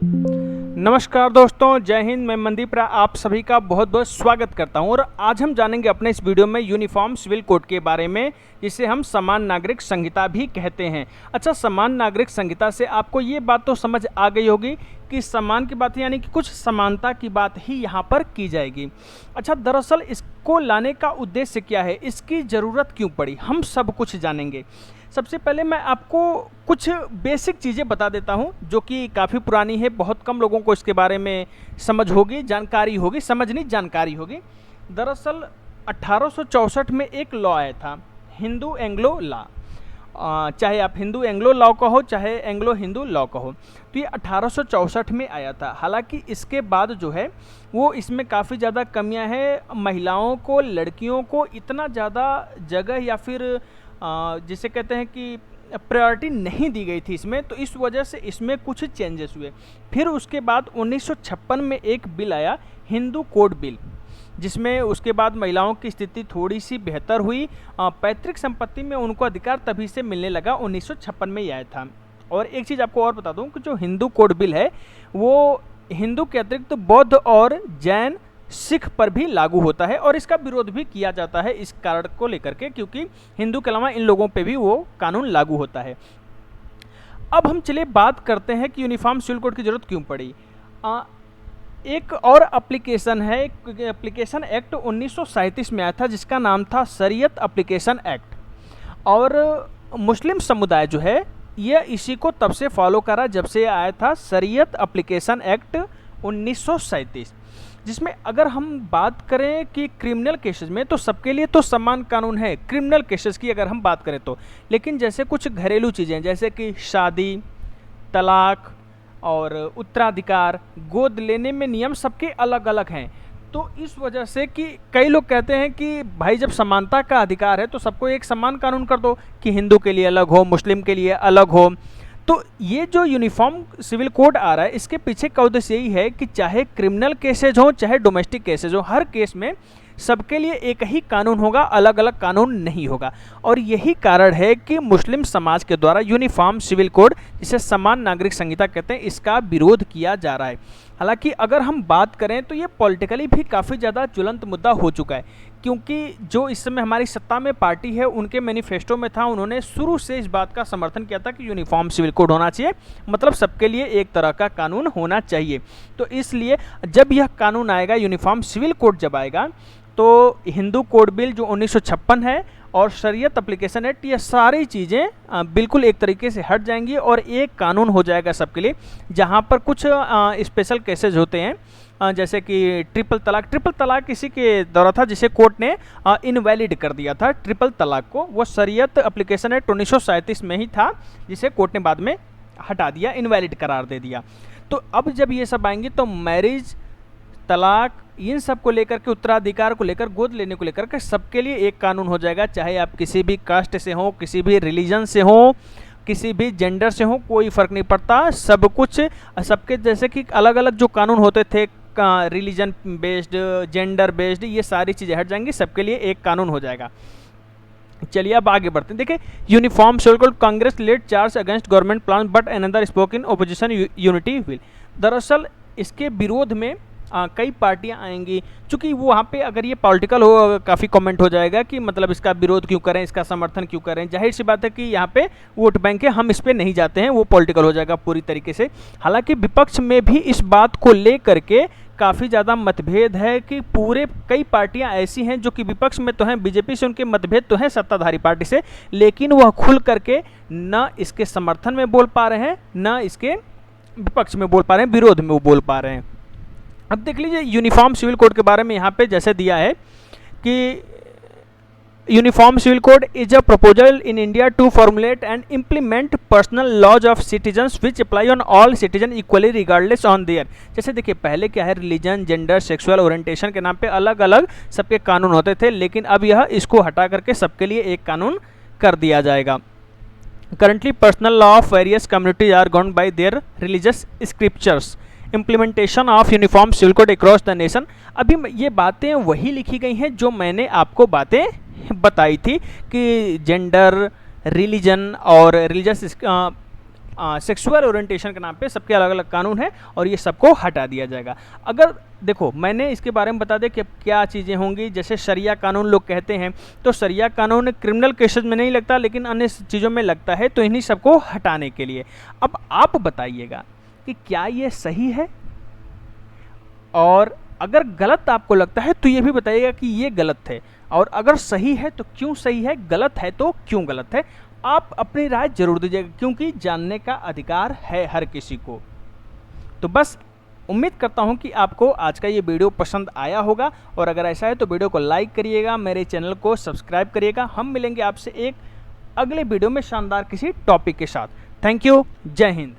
नमस्कार दोस्तों, जय हिंद। मैं मनदीप राय आप सभी का बहुत बहुत स्वागत करता हूं और आज हम जानेंगे अपने इस वीडियो में यूनिफॉर्म सिविल कोड के बारे में, जिसे हम समान नागरिक संहिता भी कहते हैं। अच्छा, समान नागरिक संहिता से आपको ये बात तो समझ आ गई होगी कि समान की बात यानी कि कुछ समानता की बात ही यहाँ पर की जाएगी। अच्छा, दरअसल इसको लाने का उद्देश्य क्या है, इसकी ज़रूरत क्यों पड़ी, हम सब कुछ जानेंगे। सबसे पहले मैं आपको कुछ बेसिक चीज़ें बता देता हूं जो कि काफ़ी पुरानी है, बहुत कम लोगों को इसके बारे में समझ होगी, जानकारी होगी, समझ नहीं जानकारी होगी। दरअसल 1864 में एक लॉ आया था, हिंदू एंग्लो लॉ। चाहे आप हिंदू एंग्लो लॉ कहो चाहे एंग्लो हिंदू लॉ कहो, तो ये 1864 में आया था। हालांकि इसके बाद जो है वो इसमें काफ़ी ज़्यादा कमियां हैं। महिलाओं को, लड़कियों को इतना ज़्यादा जगह या फिर जिसे कहते हैं कि प्रायोरिटी नहीं दी गई थी इसमें, तो इस वजह से इसमें कुछ चेंजेस हुए। फिर उसके बाद 1956 में एक बिल आया, हिंदू कोड बिल, जिसमें उसके बाद महिलाओं की स्थिति थोड़ी सी बेहतर हुई। पैतृक संपत्ति में उनको अधिकार तभी से मिलने लगा, 1956 में ही आया था। और एक चीज़ आपको और बता दूं कि जो हिंदू कोड बिल है वो हिंदू के अतिरिक्त बौद्ध और जैन, सिख पर भी लागू होता है और इसका विरोध भी किया जाता है इस कारण को लेकर के, क्योंकि हिंदू के अलावा इन लोगों पे भी वो कानून लागू होता है। अब हम चलिए बात करते हैं कि यूनिफॉर्म सिविल कोड की जरूरत क्यों पड़ी। एक और एप्लीकेशन है, एप्लीकेशन एक्ट 1937 में आया था, जिसका नाम था शरीयत एप्लीकेशन एक्ट। और मुस्लिम समुदाय जो है ये इसी को तब से फॉलो करा जब से आया था शरीयत एप्लीकेशन एक्ट 1937, जिसमें अगर हम बात करें कि क्रिमिनल केसेस में तो सबके लिए तो समान कानून है क्रिमिनल केसेस की अगर हम बात करें तो। लेकिन जैसे कुछ घरेलू चीज़ें जैसे कि शादी, तलाक और उत्तराधिकार, गोद लेने में नियम सबके अलग अलग हैं। तो इस वजह से कि कई लोग कहते हैं कि भाई जब समानता का अधिकार है तो सबको एक समान कानून कर दो, कि हिंदू के लिए अलग हो, मुस्लिम के लिए अलग हो। तो ये जो यूनिफॉर्म सिविल कोड आ रहा है इसके पीछे का उद्देश्य यही है कि चाहे क्रिमिनल केसेज हो चाहे डोमेस्टिक केसेज हो, हर केस में सबके लिए एक ही कानून होगा, अलग अलग कानून नहीं होगा। और यही कारण है कि मुस्लिम समाज के द्वारा यूनिफॉर्म सिविल कोड, जिसे समान नागरिक संहिता कहते हैं, इसका विरोध किया जा रहा है। हालांकि अगर हम बात करें तो ये पॉलिटिकली भी काफ़ी ज़्यादा ज्वलंत मुद्दा हो चुका है, क्योंकि जो इस समय हमारी सत्ता में पार्टी है उनके मैनिफेस्टो में था, उन्होंने शुरू से इस बात का समर्थन किया था कि यूनिफॉर्म सिविल कोड होना चाहिए, मतलब सबके लिए एक तरह का कानून होना चाहिए। तो इसलिए जब यह कानून आएगा, यूनिफॉर्म सिविल कोड जब आएगा, तो हिंदू कोड बिल जो 1956 है और शरीयत एप्लीकेशन एक्ट, ये सारी चीज़ें बिल्कुल एक तरीके से हट जाएंगी और एक कानून हो जाएगा सबके लिए। जहाँ पर कुछ स्पेशल केसेज होते हैं, जैसे कि ट्रिपल तलाक इसी के दौरा था जिसे कोर्ट ने इनवैलिड कर दिया था। ट्रिपल तलाक को वो शरीयत एप्लीकेशन एक्ट 1937 में ही था, जिसे कोर्ट ने बाद में हटा दिया, इनवैलिड करार दे दिया। तो अब जब ये सब आएंगे तो मैरिज, तलाक, इन सब को लेकर के, उत्तराधिकार को लेकर, गोद लेने को लेकर के सबके लिए एक कानून हो जाएगा। चाहे आप किसी भी कास्ट से हो, किसी भी रिलीजन से हो, किसी भी जेंडर से हो, कोई फ़र्क नहीं पड़ता। सब कुछ सबके, जैसे कि अलग अलग जो कानून होते थे रिलीजन बेस्ड, जेंडर बेस्ड, ये सारी चीज़ें हट जाएंगी, सबके लिए एक कानून हो जाएगा। चलिए अब आगे बढ़ते हैं। देखिए, uniform civil code, Congress led charge against government plan but another spoke in opposition unity will. दरअसल इसके विरोध में कई पार्टियां आएंगी, चूँकि वो वहाँ पे अगर ये पॉलिटिकल हो, काफ़ी कमेंट हो जाएगा कि मतलब इसका विरोध क्यों करें, इसका समर्थन क्यों करें। जाहिर सी बात है कि यहाँ पे वोट बैंक है, हम इस पे नहीं जाते हैं, वो पॉलिटिकल हो जाएगा पूरी तरीके से। हालांकि विपक्ष में भी इस बात को लेकर के काफ़ी ज़्यादा मतभेद है कि पूरे कई पार्टियां ऐसी हैं जो कि विपक्ष में तो हैं, बीजेपी से उनके मतभेद तो हैं सत्ताधारी पार्टी से, लेकिन वह खुल करके न इसके समर्थन में बोल पा रहे हैं, न इसके विपक्ष में बोल पा रहे हैं, विरोध में वो बोल पा रहे हैं। अब देख लीजिए यूनिफॉर्म सिविल कोड के बारे में यहाँ पे जैसे दिया है कि uniform civil code is a proposal in India to formulate and implement personal laws of citizens which apply on all citizen equally regardless on their. जैसे देखिए, पहले क्या है, रिलीजन, जेंडर, सेक्सुअल ओरिएंटेशन के नाम पे अलग अलग सबके कानून होते थे, लेकिन अब यह इसको हटा करके सबके लिए एक कानून कर दिया जाएगा। Currently personal law of various communities are governed by their religious scriptures. Implementation of uniform civil code across the nation. अभी ये बातें वही लिखी गई हैं जो मैंने आपको बातें बताई थी कि जेंडर, रिलीजन और रिलीजियस सेक्सुअल ओरिएंटेशन के नाम पे सबके अलग अलग कानून हैं और ये सबको हटा दिया जाएगा। अगर देखो मैंने इसके बारे में बता दें कि क्या चीज़ें होंगी, जैसे शरिया कानून लोग कहते हैं, तो शरिया कानून क्रिमिनल केसेस में नहीं लगता लेकिन अन्य चीज़ों में लगता है, तो इन्हीं सबको हटाने के लिए। अब आप बताइएगा कि क्या ये सही है, और अगर गलत आपको लगता है तो ये भी बताइएगा कि ये गलत है, और अगर सही है तो क्यों सही है, गलत है तो क्यों गलत है। आप अपनी राय जरूर दीजिएगा, क्योंकि जानने का अधिकार है हर किसी को। तो बस उम्मीद करता हूं कि आपको आज का ये वीडियो पसंद आया होगा, और अगर ऐसा है तो वीडियो को लाइक करिएगा, मेरे चैनल को सब्सक्राइब करिएगा। हम मिलेंगे आपसे एक अगले वीडियो में शानदार किसी टॉपिक के साथ। थैंक यू, जय हिंद।